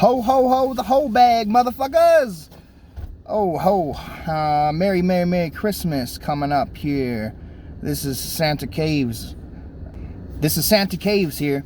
Ho, ho, ho, the ho bag, motherfuckers! Oh, ho. Merry, Merry, Merry Christmas coming up here. This is Santa Caves. This is Santa Caves here.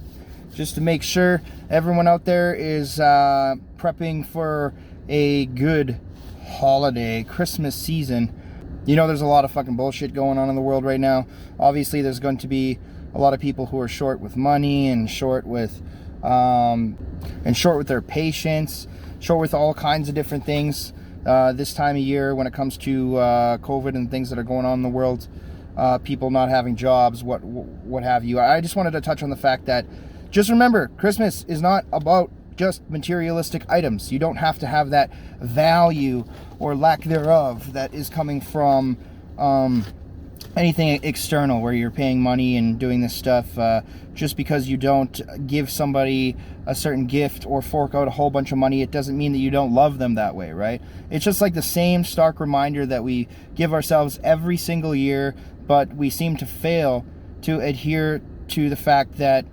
Just to make sure everyone out there is prepping for a good holiday, Christmas season. You know, there's a lot of fucking bullshit going on in the world right now. Obviously, there's going to be a lot of people who are short with money and short with their patience, short with all kinds of different things. This time of year, when it comes to COVID and things that are going on in the world, people not having jobs, what have you. I just wanted to touch on the fact that just remember, Christmas is not about just materialistic items. You don't have to have that value or lack thereof that is coming from anything external where you're paying money and doing this stuff. Just because you don't give somebody a certain gift or fork out a whole bunch of money, it doesn't mean that you don't love them that way, right? It's just like the same stark reminder that we give ourselves every single year, but we seem to fail to adhere to the fact that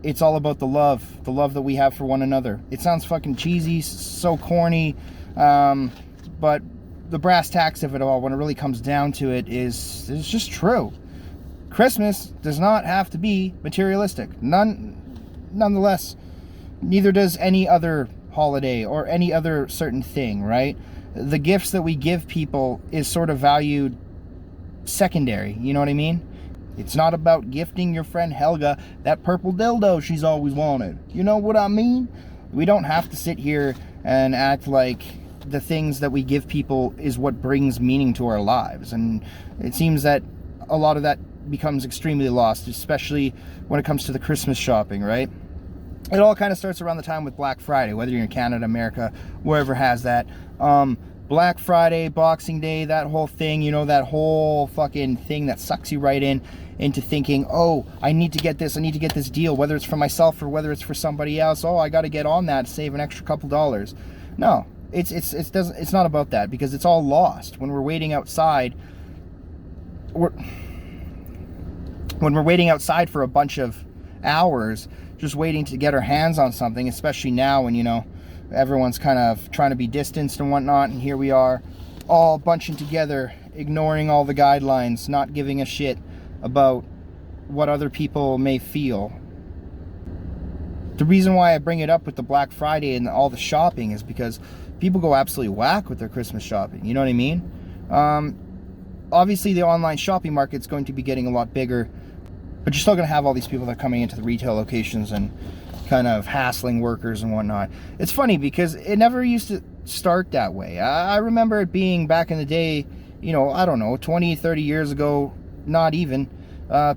it's all about the love that we have for one another. It sounds fucking cheesy, so corny, but the brass tacks of it all, when it really comes down to it, is just true. Christmas does not have to be materialistic. Nonetheless, neither does any other holiday or any other certain thing, right? The gifts that we give people is sort of valued secondary, you know what I mean? It's not about gifting your friend Helga that purple dildo she's always wanted. You know what I mean? We don't have to sit here and act like the things that we give people is what brings meaning to our lives. And it seems that a lot of that becomes extremely lost, especially when it comes to the Christmas shopping, right? It all kind of starts around the time with Black Friday, whether you're in Canada, America, wherever has that. Black Friday, Boxing Day, that whole thing, you know, that whole fucking thing that sucks you right into thinking, oh, I need to get this deal, whether it's for myself or whether it's for somebody else. Oh, I got to get on that, save an extra couple dollars. No, it's not about that, because it's all lost when we're waiting outside. When we're waiting outside for a bunch of hours, just waiting to get our hands on something, especially now when, you know, everyone's kind of trying to be distanced and whatnot, and here we are all bunching together, ignoring all the guidelines, not giving a shit about what other people may feel. The reason why I bring it up with the Black Friday and all the shopping is because people go absolutely whack with their Christmas shopping, you know what I mean? Obviously the online shopping market's going to be getting a lot bigger, but you're still going to have all these people that are coming into the retail locations and kind of hassling workers and whatnot. It's funny because it never used to start that way. I remember it being back in the day, you know, I don't know, 20, 30 years ago, not even,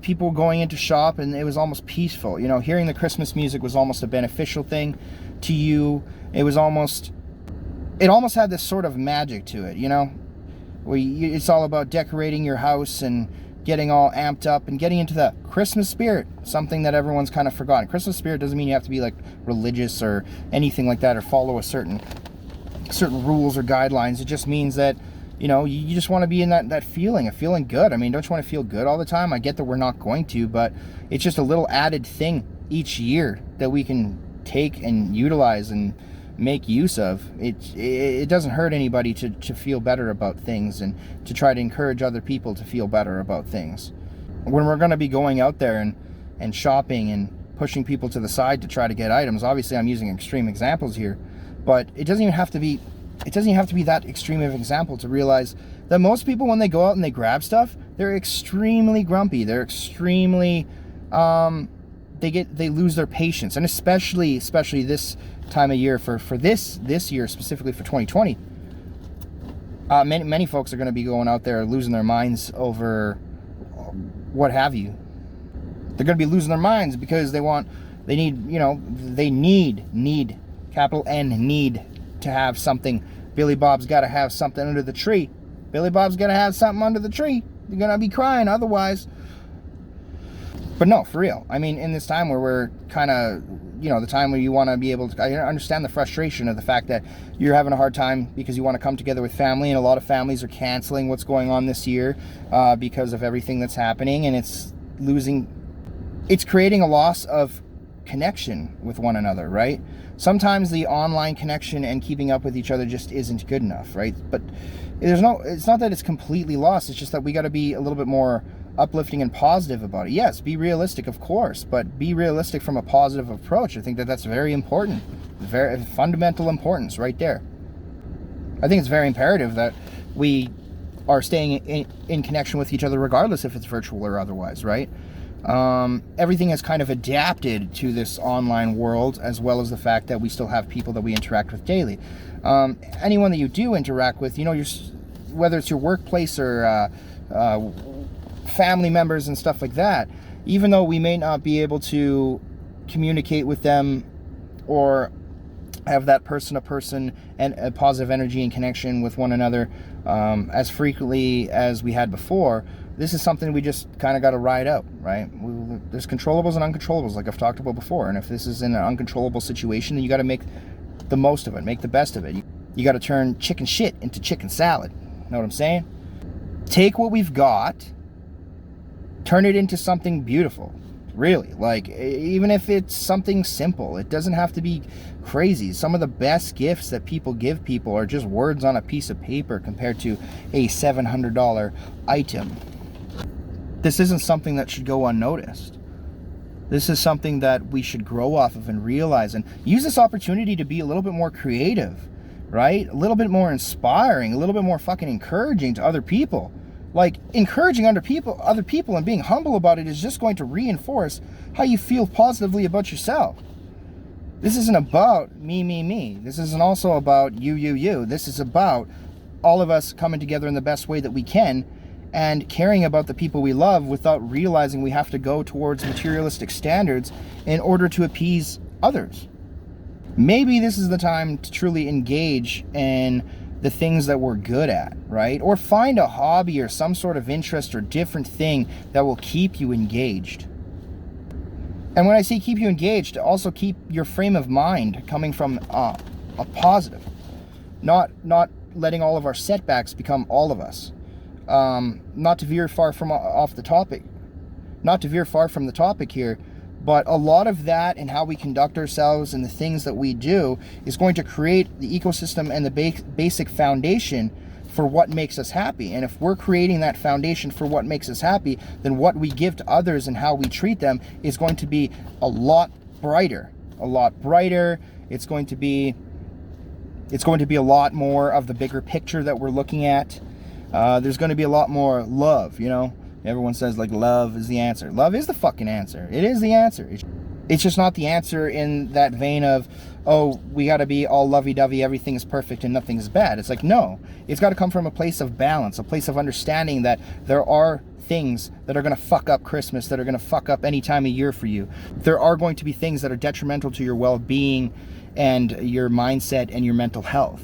people going into shop and it was almost peaceful. You know, hearing the Christmas music was almost a beneficial thing to you. It almost had this sort of magic to it, you know, where it's all about decorating your house and getting all amped up and getting into the Christmas spirit, something that everyone's kind of forgotten. Christmas spirit doesn't mean you have to be like religious or anything like that or follow a certain rules or guidelines. It just means that, you know, you just want to be in that feeling of feeling good. I mean, don't you want to feel good all the time? I get that we're not going to, but it's just a little added thing each year that we can take and utilize and make use of. It doesn't hurt anybody to feel better about things and to try to encourage other people to feel better about things. When we're going to be going out there and shopping and pushing people to the side to try to get items, obviously I'm using extreme examples here, but it doesn't even have to be that extreme of an example to realize that most people, when they go out and they grab stuff, they're extremely grumpy. They're extremely they lose their patience, and especially this time of year for this year, specifically for 2020, many folks are going to be going out there losing their minds over what have you. They're going to be losing their minds because they need capital N, need to have something. Billy Bob's got to have something under the tree. Billy Bob's got to have something under the tree. You're going to be crying otherwise. But no, for real. I mean, in this time where we're kind of, you know, the time where you want to be able to, I understand the frustration of the fact that you're having a hard time because you want to come together with family, and a lot of families are canceling what's going on this year because of everything that's happening, and it's creating a loss of connection with one another, right? Sometimes the online connection and keeping up with each other just isn't good enough, right? But it's not that it's completely lost. It's just that we got to be a little bit more uplifting and positive about it. Yes, be realistic, of course, but be realistic from a positive approach. I think that that's very important, very fundamental importance right there. I think it's very imperative that we are staying in connection with each other regardless if it's virtual or otherwise, right? Everything has kind of adapted to this online world, as well as the fact that we still have people that we interact with daily. Anyone that you do interact with, whether it's your workplace or family members and stuff like that, even though we may not be able to communicate with them or have that person-to-person and a positive energy and connection with one another as frequently as we had before, this is something we just kind of got to ride out, right? There's controllables and uncontrollables, like I've talked about before. And if this is in an uncontrollable situation, then you got to make the most of it, make the best of it. You got to turn chicken shit into chicken salad. Know what I'm saying? Take what we've got, turn it into something beautiful. Really, like, even if it's something simple, it doesn't have to be crazy. Some of the best gifts that people give people are just words on a piece of paper compared to a $700 item. This isn't something that should go unnoticed. This is something that we should grow off of and realize, and use this opportunity to be a little bit more creative, right? A little bit more inspiring, a little bit more fucking encouraging to other people. Like, encouraging other people and being humble about it is just going to reinforce how you feel positively about yourself. This isn't about me. This isn't also about you. This is about all of us coming together in the best way that we can and caring about the people we love without realizing we have to go towards materialistic standards in order to appease others. Maybe this is the time to truly engage in the things that we're good at, right? Or find a hobby or some sort of interest or different thing that will keep you engaged. And when I say keep you engaged, also keep your frame of mind coming from a positive, not letting all of our setbacks become all of us. Not to veer far from the topic here, but a lot of that and how we conduct ourselves and the things that we do is going to create the ecosystem and the basic foundation for what makes us happy. And if we're creating that foundation for what makes us happy, then what we give to others and how we treat them is going to be a lot brighter. It's going to be a lot more of the bigger picture that we're looking at. There's going to be a lot more love, Everyone says, like, love is the answer. Love is the fucking answer. It is the answer. It's just not the answer in that vein of, oh, we got to be all lovey-dovey, everything is perfect and nothing is bad. It's like, no. It's got to come from a place of balance, a place of understanding that there are things that are going to fuck up Christmas, that are going to fuck up any time of year for you. There are going to be things that are detrimental to your well-being and your mindset and your mental health.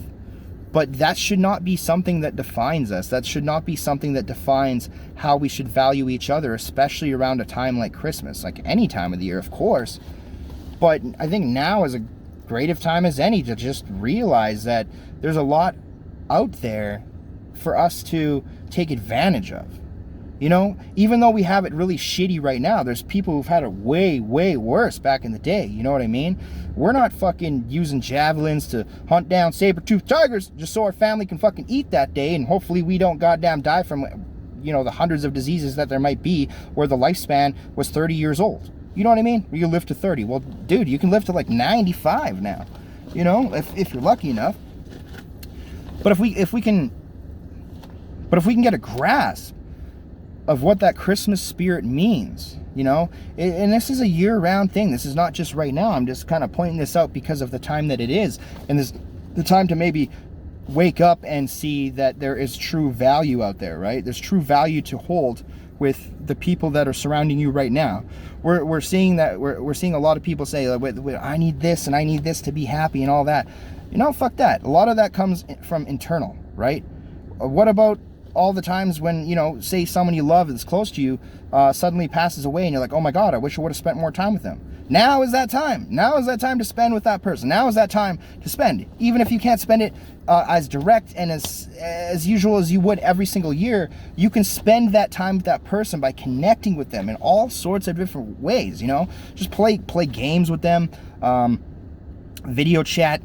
But that should not be something that defines us. That should not be something that defines how we should value each other, especially around a time like Christmas, like any time of the year, of course. But I think now is a great of time as any to just realize that there's a lot out there for us to take advantage of. Even though we have it really shitty right now, there's people who've had it way, way worse back in the day. You know what I mean? We're not fucking using javelins to hunt down saber-toothed tigers just so our family can fucking eat that day, and hopefully we don't goddamn die from, the hundreds of diseases that there might be where the lifespan was 30 years old. You know what I mean? You live to 30. Well, dude, you can live to like 95 now, if you're lucky enough. But if we can get a grasp of what that Christmas spirit means, and this is a year-round thing. This is not just right now. I'm just kind of pointing this out because of the time that it is, and this the time to maybe wake up and see that there is true value out there, right? There's true value to hold with the people that are surrounding you right now. We're seeing that we're seeing a lot of people say, I need this and I need this to be happy and all that. Fuck that. A lot of that comes from internal, right? What about all the times when, say someone you love that's close to you suddenly passes away and you're like, oh my God, I wish I would have spent more time with them. Now is that time. Now is that time to spend with that person. Now is that time to spend. Even if you can't spend it as direct and as usual as you would every single year, you can spend that time with that person by connecting with them in all sorts of different ways, you know? Just play games with them, video chat,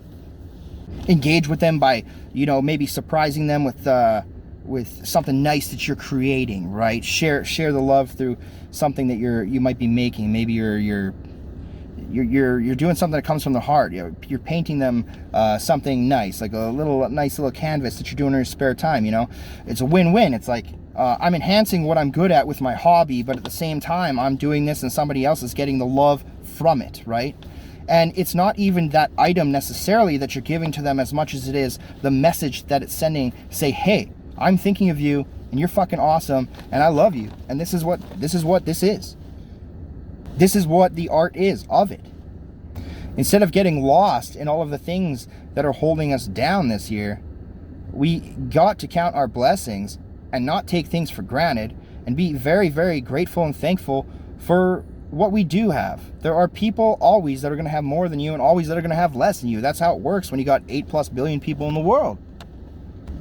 engage with them by, you know, maybe surprising them with something nice that you're creating, right? Share the love through something that you might be making. Maybe you're doing something that comes from the heart. You're painting them something nice, like a nice little canvas that you're doing in your spare time, you know? It's a win-win. It's like I'm enhancing what I'm good at with my hobby, but at the same time, I'm doing this and somebody else is getting the love from it, right? And it's not even that item necessarily that you're giving to them as much as it is the message that it's sending. Say, hey, I'm thinking of you and you're fucking awesome and I love you. And this is what this is. This is what the art is of it. Instead of getting lost in all of the things that are holding us down this year, we got to count our blessings and not take things for granted and be very, very grateful and thankful for what we do have. There are people always that are going to have more than you and always that are going to have less than you. That's how it works when you got 8+ billion people in the world.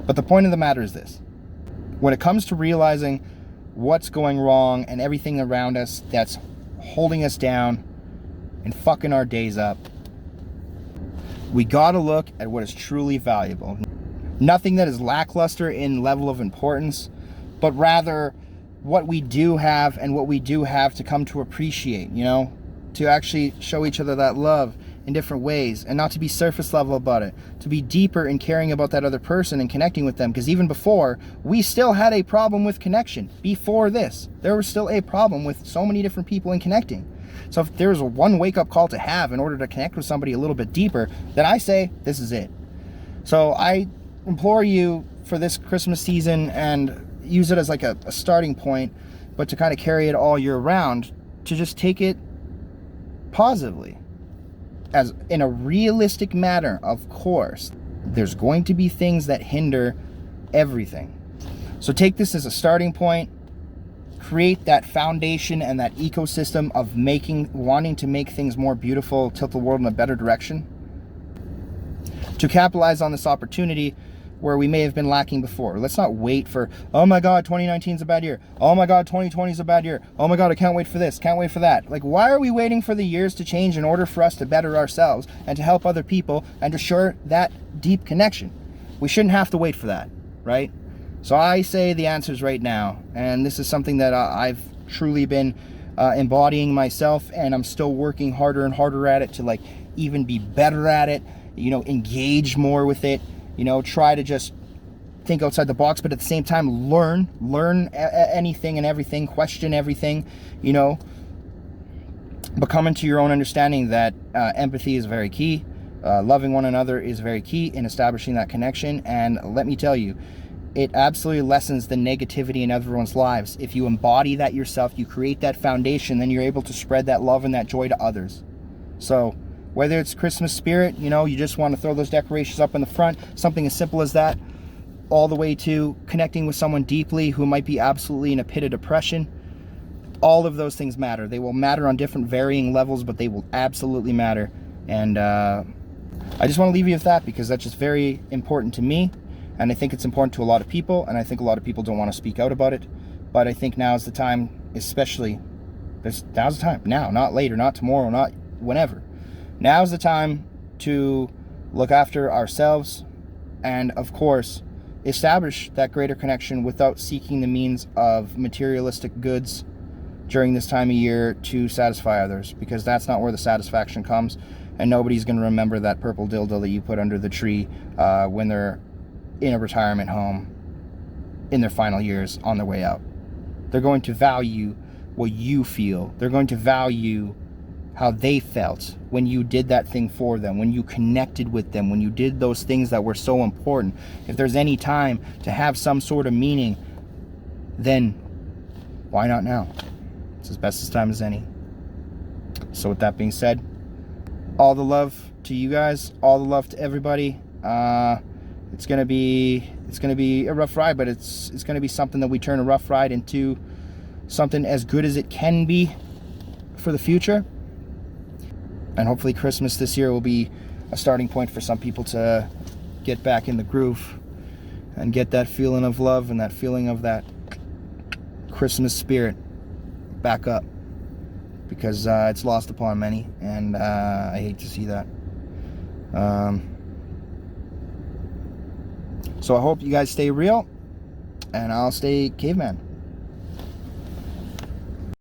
But the point of the matter is this. When it comes to realizing what's going wrong and everything around us that's holding us down and fucking our days up, we got to look at what is truly valuable. Nothing that is lackluster in level of importance, but rather what we do have and what we do have to come to appreciate, you know, to actually show each other that love in different ways and not to be surface level about it, to be deeper in caring about that other person and connecting with them. Because even before, we still had a problem with connection. Before this, there was still a problem with so many different people and connecting. So if there's a one wake-up call to have in order to connect with somebody a little bit deeper, then I say this is it. So I implore you for this Christmas season, and use it as like a starting point, but to kind of carry it all year round, to just take it positively, as in a realistic manner. Of course, there's going to be things that hinder everything. So take this as a starting point, create that foundation and that ecosystem of wanting to make things more beautiful, tilt the world in a better direction, to capitalize on this opportunity where we may have been lacking before. Let's not wait for, oh my God, 2019 is a bad year. Oh my God, 2020 is a bad year. Oh my God, I can't wait for this, can't wait for that. Like, why are we waiting for the years to change in order for us to better ourselves and to help other people and to share that deep connection? We shouldn't have to wait for that, right? So I say the answer is right now. And this is something that I've truly been embodying myself, and I'm still working harder and harder at it to like even be better at it, you know, engage more with it. You know, try to just think outside the box, but at the same time, learn anything and everything, question everything, you know, but come into your own understanding that empathy is very key. Loving one another is very key in establishing that connection. And let me tell you, it absolutely lessens the negativity in everyone's lives. If you embody that yourself, you create that foundation, then you're able to spread that love and that joy to others. So whether it's Christmas spirit, you know, you just want to throw those decorations up in the front, something as simple as that, all the way to connecting with someone deeply who might be absolutely in a pit of depression. All of those things matter. They will matter on different varying levels, but they will absolutely matter. And I just want to leave you with that, because that's just very important to me. And I think it's important to a lot of people. And I think a lot of people don't want to speak out about it. But I think now's the time, especially, now's the time. Now, not later, not tomorrow, not whenever. Now's the time to look after ourselves and, of course, establish that greater connection without seeking the means of materialistic goods during this time of year to satisfy others, because that's not where the satisfaction comes, and nobody's going to remember that purple dildo that you put under the tree when they're in a retirement home in their final years on their way out. They're going to value what you feel. They're going to value how they felt when you did that thing for them, when you connected with them, when you did those things that were so important. If there's any time to have some sort of meaning, then why not now? It's as best as time as any. So with that being said, all the love to you guys, all the love to everybody. It's gonna be a rough ride, but it's gonna be something that we turn a rough ride into something as good as it can be for the future. And hopefully Christmas this year will be a starting point for some people to get back in the groove and get that feeling of love and that feeling of that Christmas spirit back up, because it's lost upon many, and I hate to see that. So I hope you guys stay real, and I'll stay caveman.